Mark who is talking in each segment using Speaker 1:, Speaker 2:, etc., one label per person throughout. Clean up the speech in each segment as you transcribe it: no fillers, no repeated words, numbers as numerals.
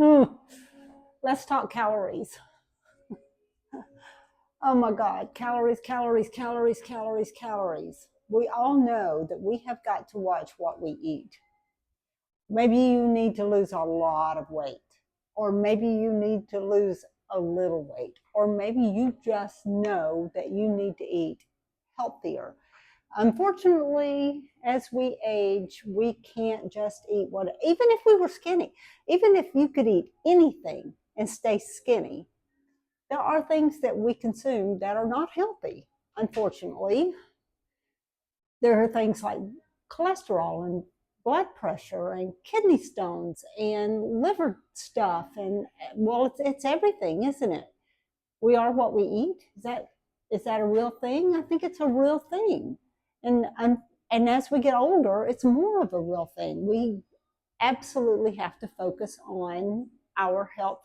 Speaker 1: Mm, let's talk calories. Oh my God, calories, calories, calories, calories, calories. We all know that we have got to watch what we eat. Maybe you need to lose a lot of weight, or maybe you need to lose a little weight, or maybe you just know that you need to eat healthier. Unfortunately, as we age, we can't just eat what, even if we were skinny, even if you could eat anything and stay skinny, there are things that we consume that are not healthy. Unfortunately, there are things like cholesterol and blood pressure and kidney stones and liver stuff. And well, it's everything, isn't it? We are what we eat. Is that a real thing? I think it's a real thing. And as we get older, it's more of a real thing. We absolutely have to focus on our health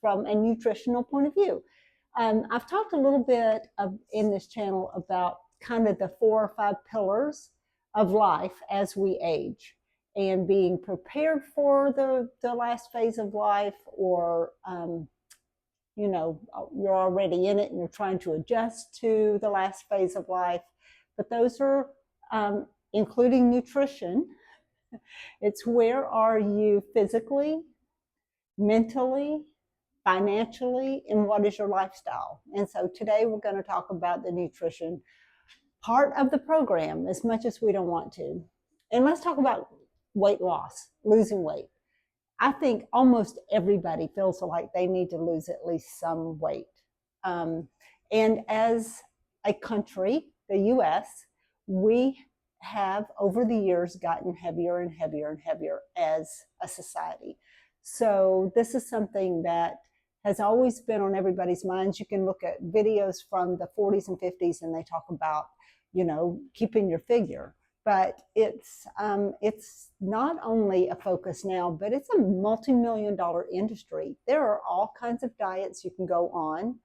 Speaker 1: from a nutritional point of view. I've talked a little bit in this channel about kind of the 4 or 5 pillars of life as we age and being prepared for the last phase of life, or you're already in it and you're trying to adjust to the last phase of life. But those are including nutrition. It's where are you physically, mentally, financially, and what is your lifestyle. And so today we're going to talk about the nutrition part of the program as much as we don't want to. And let's talk about weight loss, losing weight. I think almost everybody feels like they need to lose at least some weight. Um, and as a country, the US, we have over the years gotten heavier and heavier and heavier as a society. So this is something that has always been on everybody's minds. You can look at videos from the 40s and 50s and they talk about, keeping your figure. But it's not only a focus now, but it's a multi-million-dollar industry. There are all kinds of diets you can go on.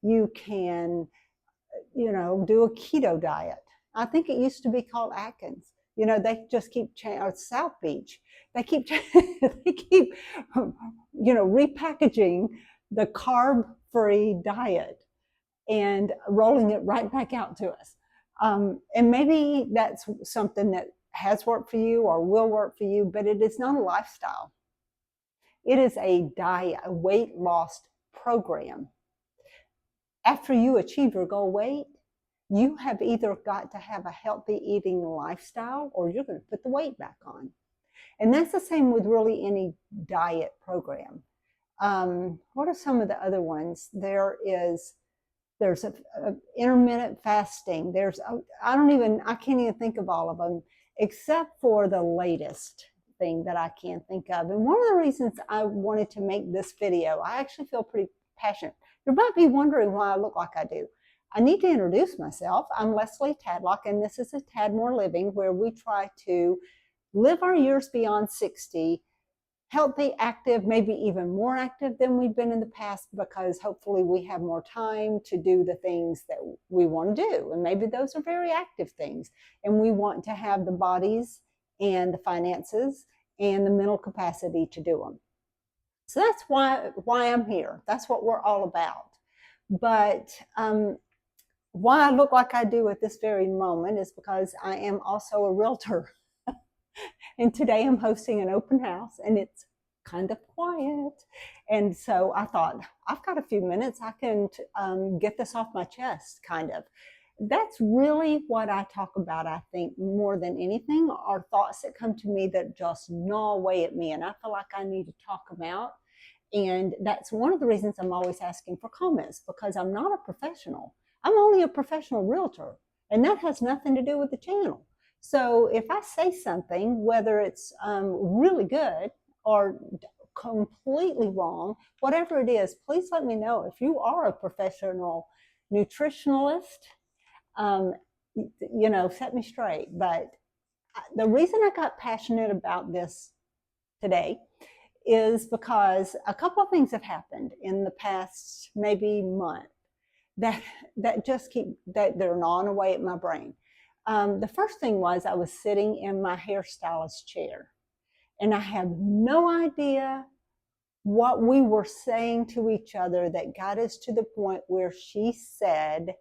Speaker 1: You can, do a keto diet. I think it used to be called Atkins. They just keep changing. Or South Beach. They keep they keep repackaging the carb-free diet and rolling it right back out to us. And maybe that's something that has worked for you or will work for you, but it is not a lifestyle. It is a diet, a weight loss program. After you achieve your goal weight, you have either got to have a healthy eating lifestyle or you're going to put the weight back on. And that's the same with really any diet program. What are some of the other ones? There's a intermittent fasting. I can't even think of all of them except for the latest thing that I can't think of. And one of the reasons I wanted to make this video, I actually feel pretty passionate. You might be wondering why I look like I do. I need to introduce myself. I'm Leslie Tadlock, and this is a Tad More Living, where we try to live our years beyond 60 healthy, active, maybe even more active than we've been in the past, because hopefully we have more time to do the things that we want to do. And maybe those are very active things. And we want to have the bodies and the finances and the mental capacity to do them. So that's why I'm here. That's what we're all about. But why I look like I do at this very moment is because I am also a realtor. And today I'm hosting an open house, and it's kind of quiet. And so I thought, I've got a few minutes. I can get this off my chest, kind of. That's really what I talk about, I think, more than anything, are thoughts that come to me that just gnaw away at me. And I feel like I need to talk them out. And that's one of the reasons I'm always asking for comments, because I'm not a professional. I'm only a professional realtor. And that has nothing to do with the channel. So if I say something, whether it's really good or completely wrong, whatever it is, please let me know. If you are a professional nutritionalist, set me straight. But the reason I got passionate about this today is because a couple of things have happened in the past maybe month that they're gnawing away at my brain. The first thing was I was sitting in my hairstylist chair, and I had no idea what we were saying to each other that got us to the point where she said,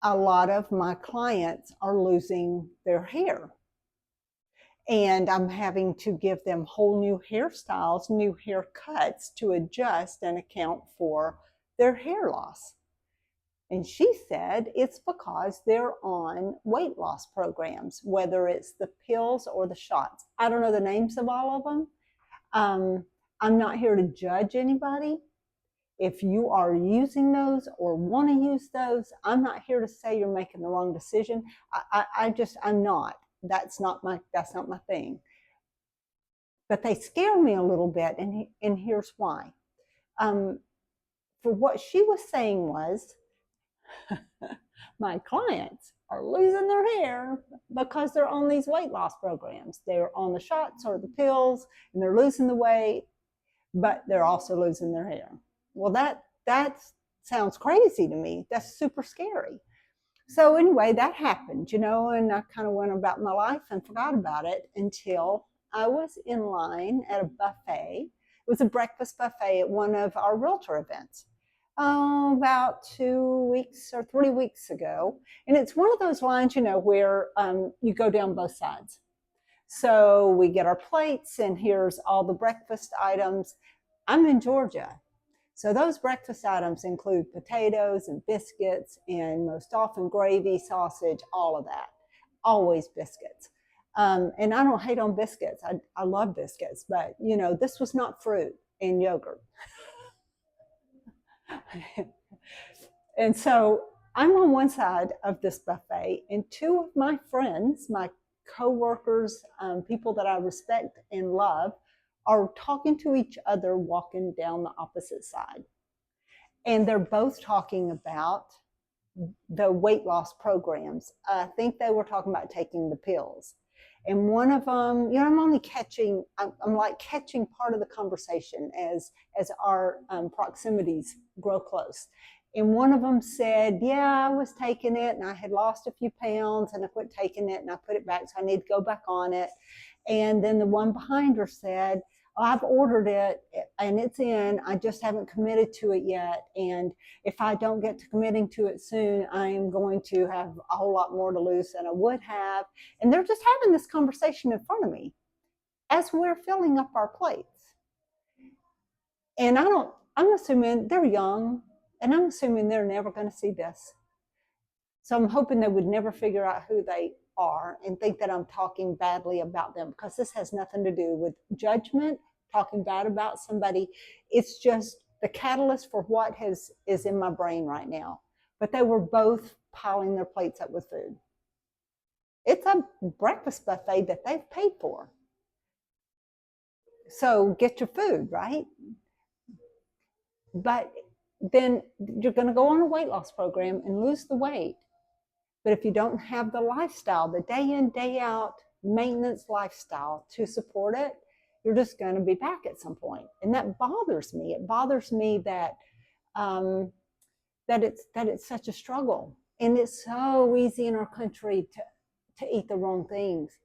Speaker 1: a lot of my clients are losing their hair. And I'm having to give them whole new hairstyles, new haircuts to adjust and account for their hair loss. And she said it's because they're on weight loss programs, whether it's the pills or the shots. I don't know the names of all of them. I'm not here to judge anybody. If you are using those or want to use those, I'm not here to say you're making the wrong decision. I'm not. That's not my thing. But they scare me a little bit, and here's why. For what she was saying was, my clients are losing their hair because they're on these weight loss programs. They're on the shots or the pills, and they're losing the weight, but they're also losing their hair. Well, that sounds crazy to me. That's super scary. So anyway, that happened, and I kind of went about my life and forgot about it until I was in line at a buffet. It was a breakfast buffet at one of our realtor events. About 2 weeks or 3 weeks ago. And it's one of those lines, where you go down both sides. So we get our plates, and here's all the breakfast items. I'm in Georgia. So those breakfast items include potatoes and biscuits, and most often gravy, sausage, all of that. Always biscuits. And I don't hate on biscuits. I love biscuits, but this was not fruit and yogurt. And so I'm on one side of this buffet, and two of my friends, my coworkers, people that I respect and love, are talking to each other walking down the opposite side. And they're both talking about the weight loss programs. I think they were talking about taking the pills. And one of them, I'm only catching, I'm like catching part of the conversation as our proximities grow close. And one of them said, yeah, I was taking it and I had lost a few pounds and I quit taking it and I put it back, so I need to go back on it. And then the one behind her said, oh, I've ordered it and it's in, I just haven't committed to it yet. And if I don't get to committing to it soon, I am going to have a whole lot more to lose than I would have. And they're just having this conversation in front of me as we're filling up our plates. And I'm assuming they're young, and I'm assuming they're never going to see this. So I'm hoping they would never figure out who they are and think that I'm talking badly about them, because this has nothing to do with judgment, talking bad about somebody. It's just the catalyst for what is in my brain right now. But they were both piling their plates up with food. It's a breakfast buffet that they've paid for. So get your food, right? But then you're going to go on a weight loss program and lose the weight. But if you don't have the lifestyle, the day in, day out maintenance lifestyle to support it, you're just going to be back at some point. And that bothers me. It bothers me that it's such a struggle. And it's so easy in our country to eat the wrong things.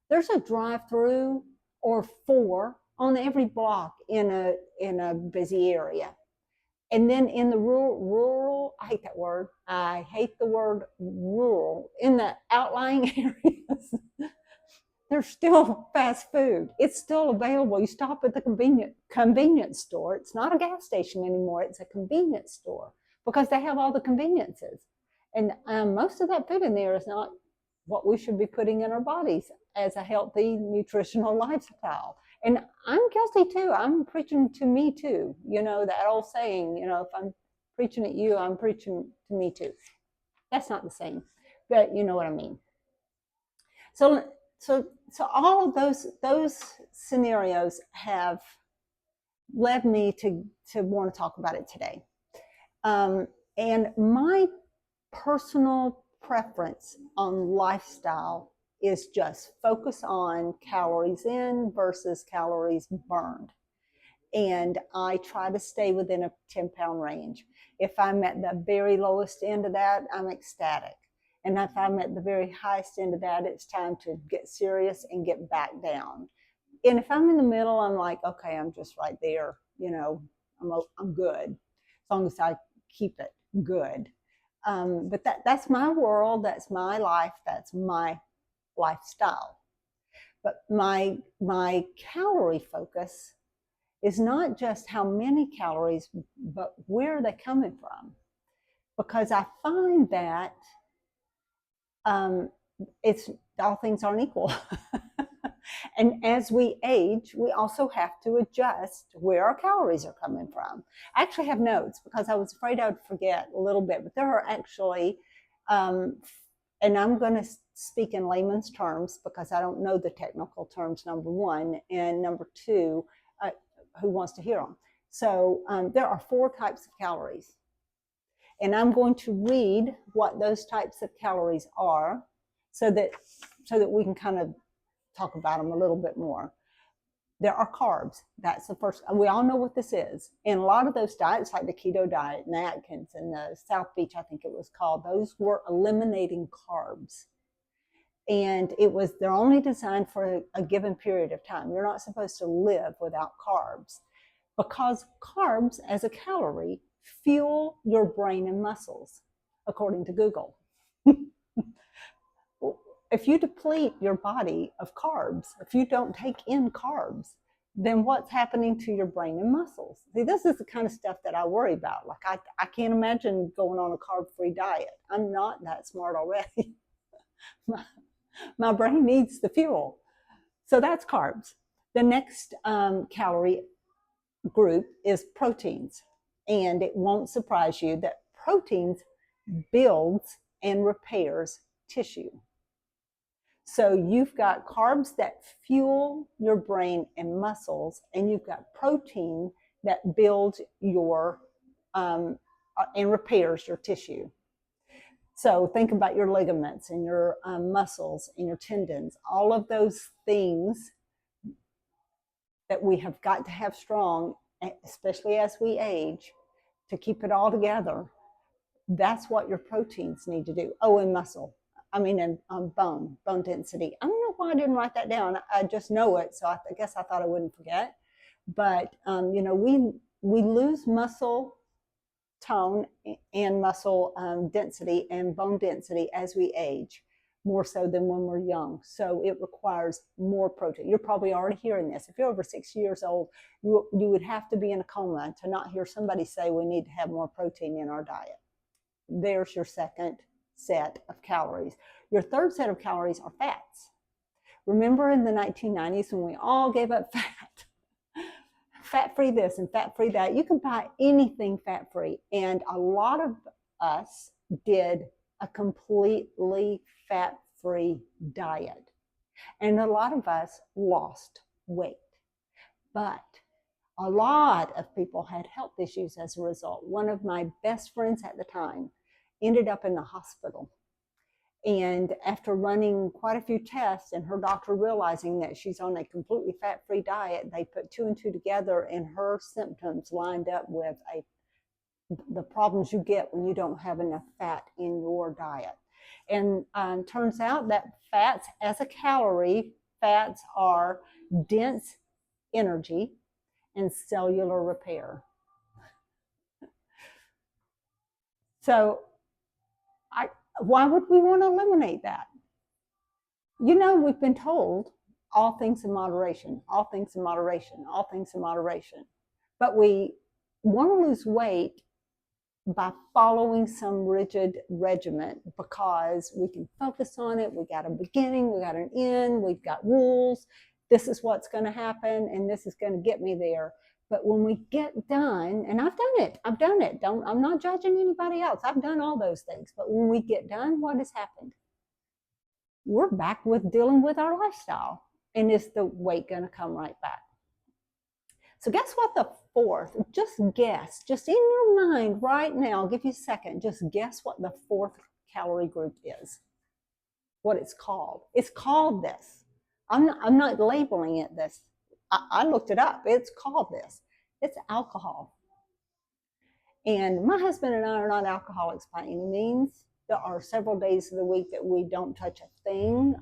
Speaker 1: There's a drive-through or 4 on every block in a busy area. And then in the rural, I hate that word. I hate the word rural. In the outlying areas, there's still fast food. It's still available. You stop at the convenience store. It's not a gas station anymore. It's a convenience store because they have all the conveniences. And most of that food in there is not what we should be putting in our bodies as a healthy, nutritional lifestyle. And I'm guilty too. I'm preaching to me too. That old saying, if I'm preaching at you, I'm preaching to me too. That's not the same, but you know what I mean. So all of those scenarios have led me to want to talk about it today. And my personal preference on lifestyle is just focus on calories in versus calories burned. And I try to stay within a 10-pound range. If I'm at the very lowest end of that, I'm ecstatic. And if I'm at the very highest end of that, it's time to get serious and get back down. and if I'm in the middle, I'm like, okay, I'm just right there. I'm good as long as I keep it good. But that's my world. That's my life. That's my lifestyle. But my calorie focus is not just how many calories, but where are they coming from? Because I find that um, it's all things aren't equal. And as we age, we also have to adjust where our calories are coming from. I actually have notes because I was afraid I would forget a little bit, but there are actually, and I'm going to speak in layman's terms because I don't know the technical terms, number one, and number two, who wants to hear them? So there are 4 types of calories. And I'm going to read what those types of calories are so that we can kind of talk about them a little bit more. There are carbs. That's the first. We all know what this is. And a lot of those diets, like the keto diet and Atkins and the South Beach, I think it was called, those were eliminating carbs. And they're only designed for a given period of time. You're not supposed to live without carbs because carbs as a calorie fuel your brain and muscles, according to Google. If you deplete your body of carbs, if you don't take in carbs, then what's happening to your brain and muscles? See, this is the kind of stuff that I worry about. Like, I can't imagine going on a carb-free diet. I'm not that smart already. my brain needs the fuel. So that's carbs. The next calorie group is proteins. And it won't surprise you that proteins builds and repairs tissue. So you've got carbs that fuel your brain and muscles, and you've got protein that builds your and repairs your tissue. So think about your ligaments and your muscles and your tendons, all of those things that we have got to have strong, especially as we age, to keep it all together. That's what your proteins need to do. Oh, and muscle. And bone density. I don't know why I didn't write that down. I just know it, so I guess I thought I wouldn't forget. But we lose muscle tone and muscle density and bone density as we age, more so than when we're young. So it requires more protein. You're probably already hearing this. If you're over 60 years old, you would have to be in a coma to not hear somebody say we need to have more protein in our diet. There's your second set of calories. Your third set of calories are fats. Remember in the 1990s when we all gave up fat? Fat-free this and fat-free that. You can buy anything fat-free. And a lot of us did a completely fat-free diet. And a lot of us lost weight. But a lot of people had health issues as a result. One of my best friends at the time ended up in the hospital. And after running quite a few tests and her doctor realizing that she's on a completely fat-free diet, they put 2 and 2 together and her symptoms lined up with the problems you get when you don't have enough fat in your diet. And turns out that fats as a calorie, fats are dense energy and cellular repair. So why would we want to eliminate that? We've been told all things in moderation, all things in moderation, all things in moderation. But we want to lose weight by following some rigid regimen because we can focus on it. We got a beginning, we got an end, we've got rules. This is what's going to happen, and this is going to get me there. But when we get done, and I've done it. I'm not judging anybody else. I've done all those things. But when we get done, what has happened? We're back with dealing with our lifestyle. And is the weight going to come right back? So guess what the fourth, just guess, just in your mind right now, I'll give you a second, just guess what the fourth calorie group is. What it's called. It's called this. I'm not labeling it this. I looked it up. It's called this. It's alcohol. And my husband and I are not alcoholics by any means. There are several days of the week that we don't touch a thing.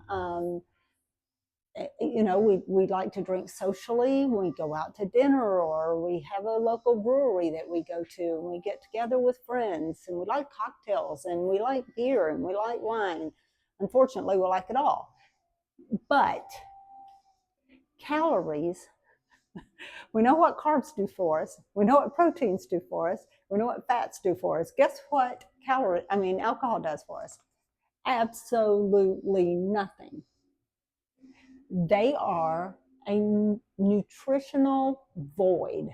Speaker 1: we like to drink socially. We go out to dinner, or we have a local brewery that we go to, and we get together with friends, and we like cocktails, and we like beer, and we like wine. Unfortunately, we like it all. But calories, we know what carbs do for us. We know what proteins do for us. We know what fats do for us. Guess what alcohol does for us? Absolutely nothing. They are a nutritional void.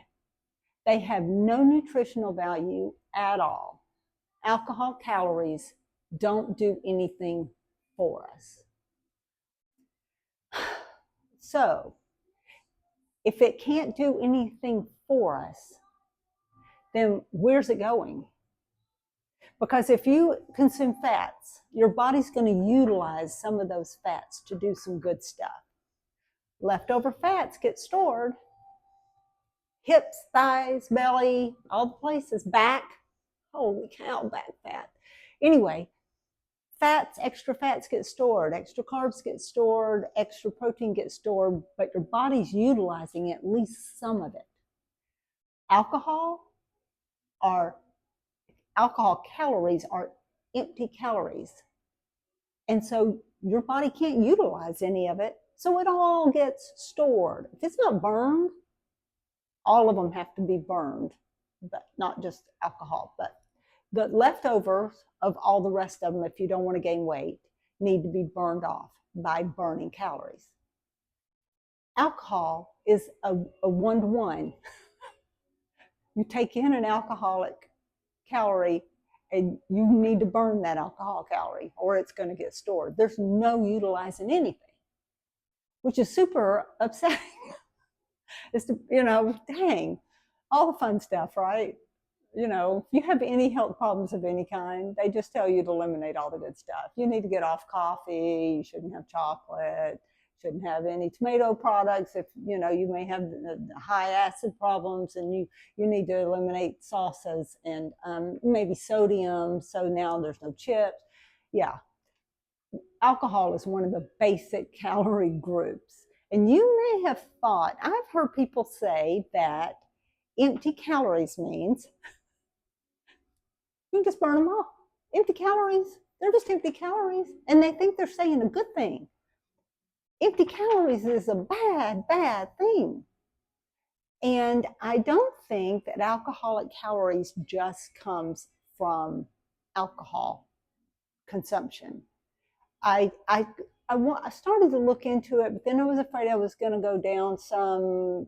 Speaker 1: They have no nutritional value at all. Alcohol calories don't do anything for us. So, if it can't do anything for us, then where's it going? Because if you consume fats, your body's going to utilize some of those fats to do some good stuff. Leftover fats get stored. Hips, thighs, belly, all the places, back. Holy cow, back fat. Anyway, extra fats get stored, extra carbs get stored, extra protein gets stored, but your body's utilizing at least some of it. Alcohol calories are empty calories. And so your body can't utilize any of it, so it all gets stored. If it's not burned, all of them have to be burned, but not just alcohol. But the leftovers of all the rest of them, if you don't want to gain weight, need to be burned off by burning calories. Alcohol is a one-to-one. You take in an alcoholic calorie and you need to burn that alcohol calorie or it's going to get stored. There's no utilizing anything, which is super upsetting. It's, dang, all the fun stuff, right? If you have any health problems of any kind, they just tell you to eliminate all the good stuff. You need to get off coffee. You shouldn't have chocolate. Shouldn't have any tomato products. If you may have high acid problems, and you need to eliminate sauces and maybe sodium. So now there's no chips. Yeah, alcohol is one of the basic calorie groups. And you may have thought, I've heard people say that empty calories means you can just burn them off. Empty calories, they're just empty calories. And they think they're saying a good thing. Empty calories is a bad, bad thing. And I don't think that alcoholic calories just comes from alcohol consumption. I started to look into it, but then I was afraid I was going to go down some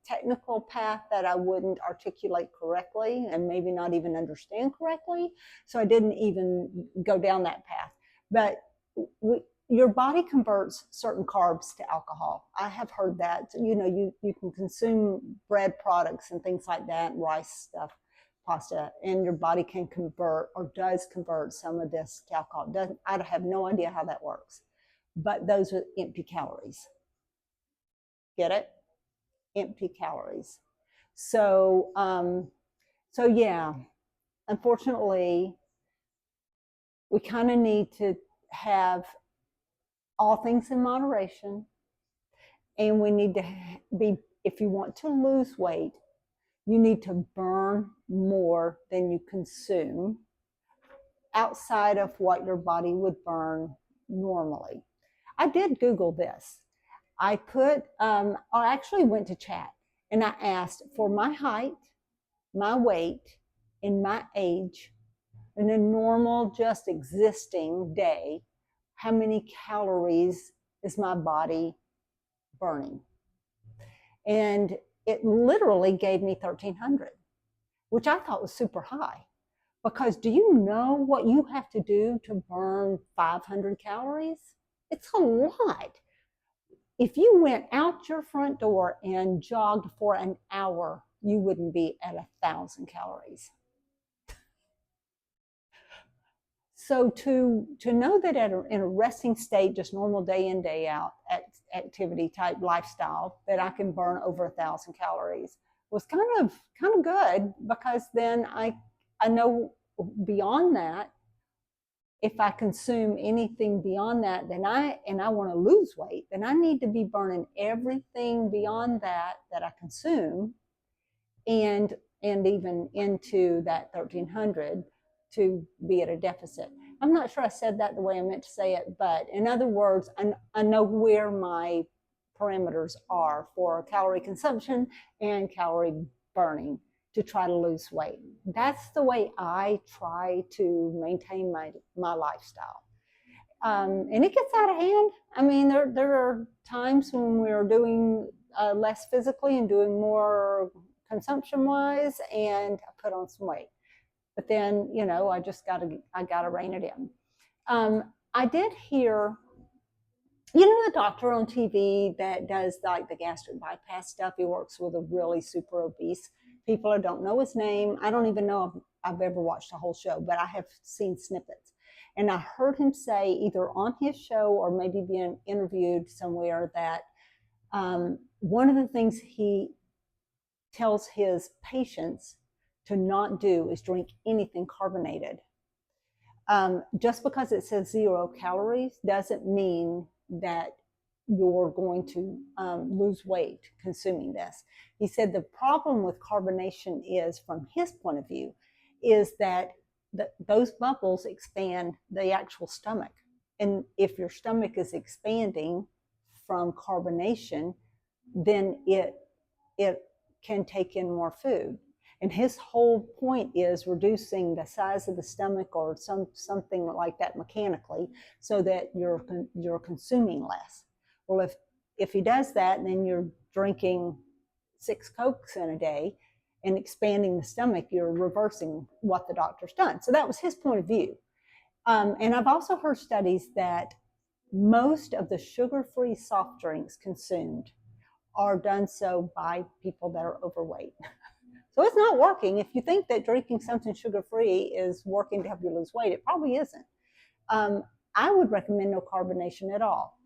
Speaker 1: technical path that I wouldn't articulate correctly and maybe not even understand correctly. So I didn't even go down that path. But your body converts certain carbs to alcohol. I have heard that. You can consume bread products and things like that, rice stuff, pasta, and your body can convert or does convert some of this to alcohol. I have no idea how that works, but those are empty calories. Get it? Empty calories. So yeah, unfortunately, we kind of need to have all things in moderation, and we need to be, if you want to lose weight, you need to burn more than you consume outside of what your body would burn normally. I did Google this. I actually went to chat and I asked for my height, my weight, and my age in a normal, just existing day, how many calories is my body burning? And it literally gave me 1,300, which I thought was super high. Because do you know what you have to do to burn 500 calories? It's a lot. If you went out your front door and jogged for an hour, you wouldn't be at 1,000 calories. So to know that in a resting state, just normal day in, day out activity type lifestyle, that I can burn over 1,000 calories was kind of good, because then I know beyond that, if I consume anything beyond that, then I want to lose weight, then I need to be burning everything beyond that I consume, and even into that 1300 to be at a deficit. I'm not sure I said that the way I meant to say it, but in other words, I know where my parameters are for calorie consumption and calorie burning to try to lose weight. That's the way I try to maintain my lifestyle. And it gets out of hand. I mean, there are times when we're doing less physically and doing more consumption wise, and I put on some weight. But then, I gotta rein it in. I did hear, the doctor on TV that does like the gastric bypass stuff. He works with a really super obese people. I don't know his name. I don't even know if I've ever watched a whole show, but I have seen snippets. And I heard him say either on his show or maybe being interviewed somewhere that one of the things he tells his patients to not do is drink anything carbonated. Just because it says 0 calories doesn't mean that you're going to lose weight consuming this. He said the problem with carbonation is, from his point of view, is that those bubbles expand the actual stomach. And if your stomach is expanding from carbonation, then it can take in more food. And his whole point is reducing the size of the stomach or something like that mechanically, so that you're consuming less. Well, if he does that, then you're drinking 6 Cokes in a day and expanding the stomach, you're reversing what the doctor's done. So that was his point of view. And I've also heard studies that most of the sugar-free soft drinks consumed are done so by people that are overweight. So it's not working. If you think that drinking something sugar-free is working to help you lose weight, it probably isn't. I would recommend no carbonation at all.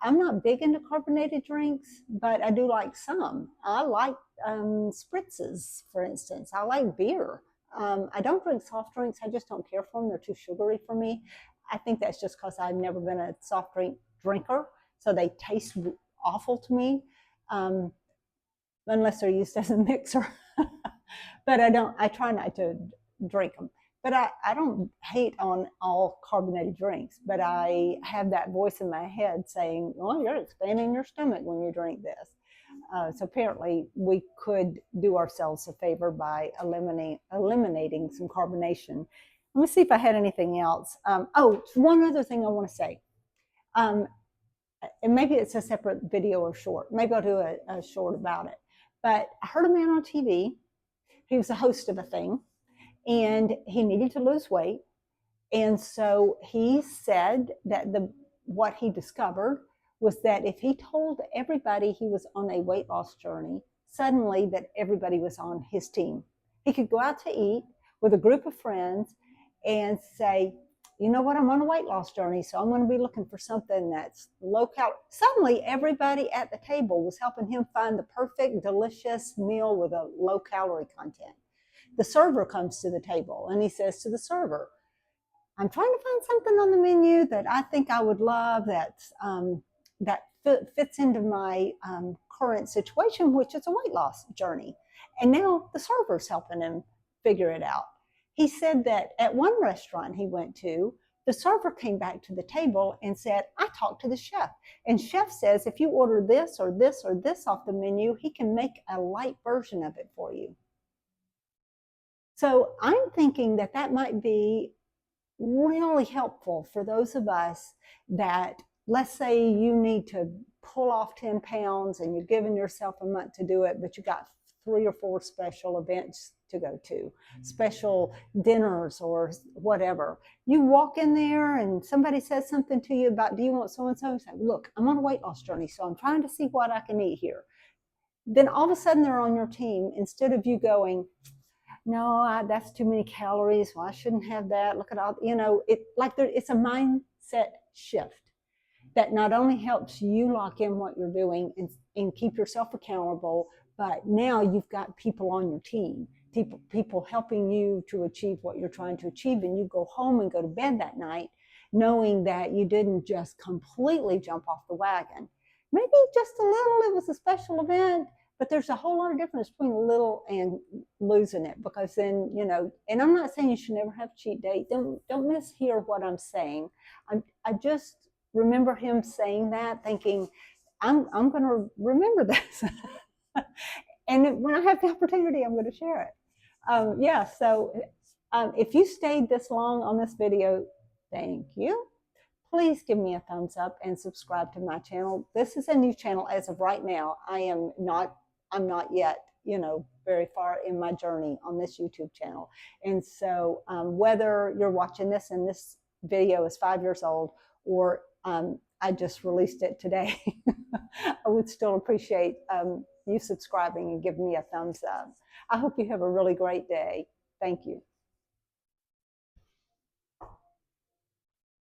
Speaker 1: I'm not big into carbonated drinks, but I do like some. I like spritzes, for instance. I like beer. I don't drink soft drinks. I just don't care for them. They're too sugary for me. I think that's just because I've never been a soft drink drinker, so they taste awful to me, unless they're used as a mixer. But I try not to drink them. But I don't hate on all carbonated drinks, but I have that voice in my head saying, well, you're expanding your stomach when you drink this. So apparently we could do ourselves a favor by eliminating some carbonation. Let me see if I had anything else. One other thing I want to say. And maybe it's a separate video or short. Maybe I'll do a short about it. But I heard a man on TV. He was a host of a thing, and he needed to lose weight. And so he said that what he discovered was that if he told everybody he was on a weight loss journey, suddenly that everybody was on his team. He could go out to eat with a group of friends and say, you know what, I'm on a weight loss journey, so I'm going to be looking for something that's low calorie. Suddenly, everybody at the table was helping him find the perfect, delicious meal with a low calorie content. The server comes to the table and he says to the server, I'm trying to find something on the menu that I think I would love that fits into my current situation, which is a weight loss journey. And now the server's helping him figure it out. He said that at one restaurant he went to, the server came back to the table and said, I talked to the chef. And chef says, if you order this or this or this off the menu, he can make a light version of it for you. So I'm thinking that might be really helpful for those of us that, let's say you need to pull off 10 pounds and you're giving yourself a month to do it, but you got 3 or 4 special events to go to, special dinners or whatever. You walk in there and somebody says something to you about, do you want so-and-so? You say, look, I'm on a weight loss journey, so I'm trying to see what I can eat here. Then all of a sudden they're on your team, instead of you going, no, that's too many calories. Well, I shouldn't have that. Look at all, it's a mindset shift that not only helps you lock in what you're doing and keep yourself accountable, but now you've got people on your team people helping you to achieve what you're trying to achieve, and you go home and go to bed that night knowing that you didn't just completely jump off the wagon. Maybe just a little, it was a special event, but there's a whole lot of difference between a little and losing it, because then, and I'm not saying you should never have a cheat day. Don't mishear what I'm saying. I just remember him saying that, thinking, I'm going to remember this. And when I have the opportunity, I'm going to share it. Yeah, so if you stayed this long on this video, thank you. Please give me a thumbs up and subscribe to my channel. This is a new channel as of right now. I'm not yet, very far in my journey on this YouTube channel. And so whether you're watching this and this video is 5 years old, or I just released it today, I would still appreciate you subscribing and giving me a thumbs up. I hope you have a really great day. Thank you.